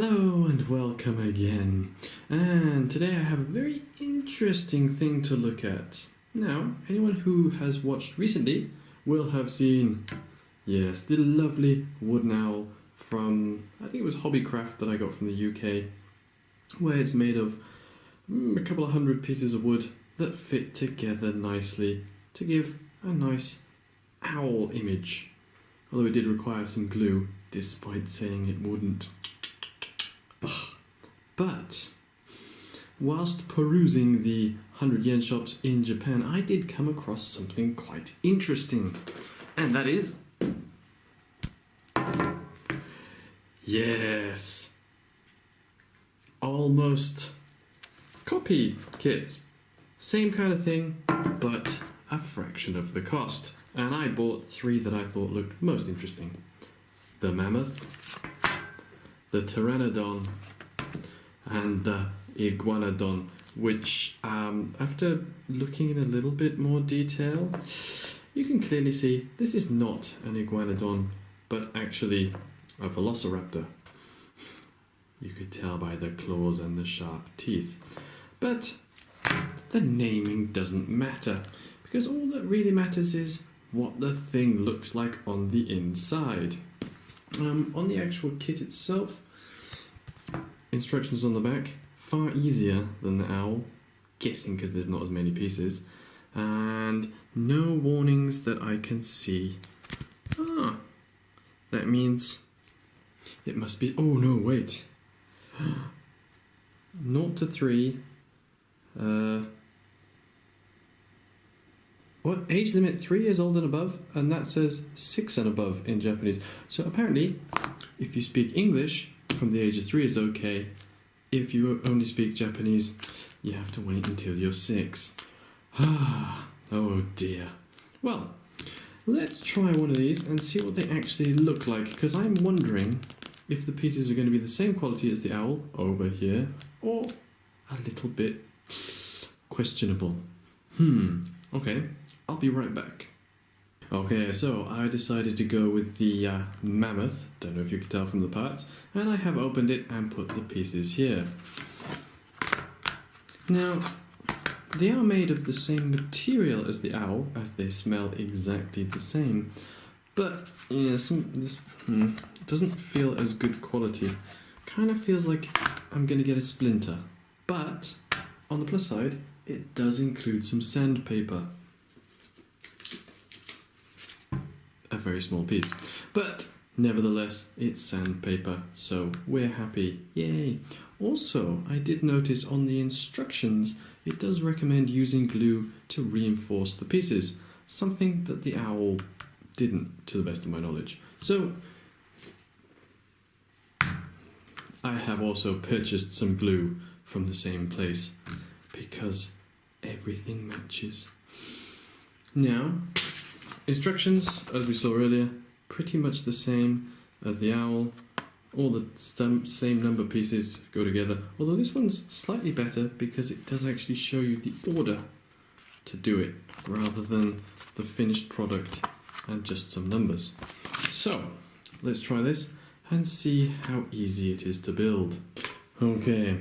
Hello and welcome again. And today I have a very interesting thing to look at. Now, anyone who has watched recently will have seen, yes, the lovely wooden owl from, I think it was Hobbycraft that I got from the UK, where it's made of a couple of hundred pieces of wood that fit together nicely to give a nice owl image. Although it did require some glue, despite saying it wouldn't. But whilst perusing the 100 yen shops in Japan, I did come across something quite interesting. And that is... yes! Almost copy kits. Same kind of thing, but a fraction of the cost. And I bought three that I thought looked most interesting. The Mammoth, the Pteranodon, and the Iguanodon, which after looking in a little bit more detail, you can clearly see this is not an Iguanodon, but actually a Velociraptor. You could tell by the claws and the sharp teeth. But the naming doesn't matter, because all that really matters is what the thing looks like on the inside. On the actual kit itself, instructions on the back, far easier than the owl, guessing because there's not as many pieces, and no warnings that I can see. That means it must be, oh no, wait, 0 to 3, what, age limit 3 years old and above, and that says 6 and above in Japanese. So apparently, if you speak English, from the age of 3 is okay. If you only speak Japanese, you have to wait until you're 6. Oh dear. Well, let's try one of these and see what they actually look like, because I'm wondering if the pieces are going to be the same quality as the owl over here, or a little bit questionable. Okay, I'll be right back. Okay, so I decided to go with the Mammoth, don't know if you can tell from the parts, and I have opened it and put the pieces here. Now, they are made of the same material as the owl, as they smell exactly the same, but yeah, this doesn't feel as good quality. Kind of feels like I'm going to get a splinter, but on the plus side, it does include some sandpaper. A very small piece, but nevertheless it's sandpaper, so we're happy, yay. Also, I did notice on the instructions it does recommend using glue to reinforce the pieces, something that the owl didn't, to the best of my knowledge. So I have also purchased some glue from the same place because everything matches. Now, instructions, as we saw earlier, pretty much the same as the owl. All the same number of pieces go together, although this one's slightly better because it does actually show you the order to do it, rather than the finished product and just some numbers. So, let's try this and see how easy it is to build. Okay,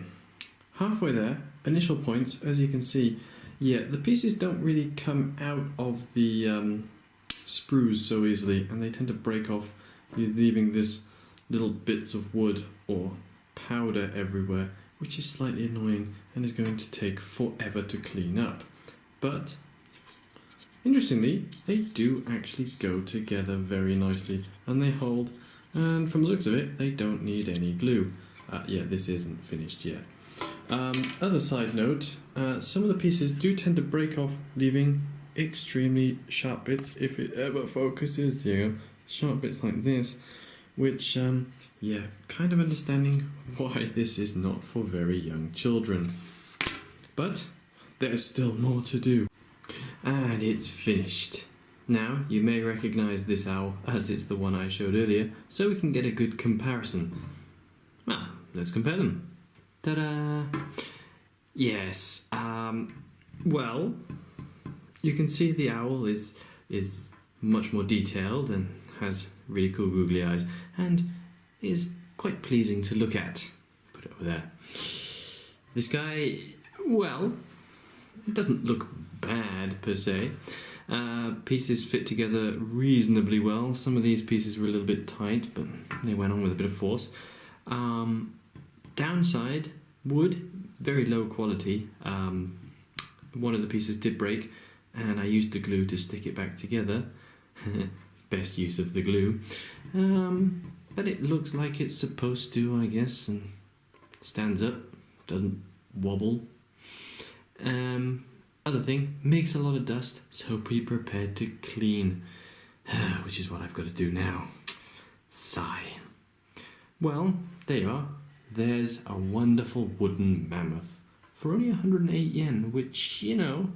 halfway there, initial points, as you can see, yeah, the pieces don't really come out of the sprues so easily, and they tend to break off, leaving this little bits of wood or powder everywhere, which is slightly annoying and is going to take forever to clean up. But interestingly, they do actually go together very nicely, and they hold, and from the looks of it, they don't need any glue. Yeah, this isn't finished yet. Other side note, some of the pieces do tend to break off, leaving extremely sharp bits, if it ever focuses, sharp bits like this, which, yeah, kind of understanding why this is not for very young children. But there's still more to do. And it's finished. Now, you may recognise this owl as it's the one I showed earlier, so we can get a good comparison. Well, let's compare them. Ta-da! Yes, well, you can see the owl is much more detailed and has really cool googly eyes, and is quite pleasing to look at. Put it over there. This guy, well, it doesn't look bad per se. Pieces fit together reasonably well. Some of these pieces were a little bit tight, but they went on with a bit of force. Downside, wood, very low quality. One of the pieces did break, and I used the glue to stick it back together. Best use of the glue. But it looks like it's supposed to, I guess, and stands up, doesn't wobble. Other thing, makes a lot of dust, so be prepared to clean, which is what I've got to do now. Sigh. Well, there you are. There's a wonderful wooden mammoth for only 108 yen, which, you know,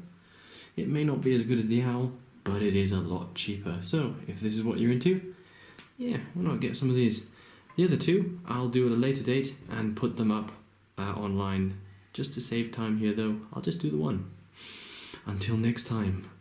it may not be as good as the owl, but it is a lot cheaper. So, if this is what you're into, yeah, why not get some of these? The other two, I'll do at a later date and put them up online. Just to save time here, though, I'll just do the one. Until next time,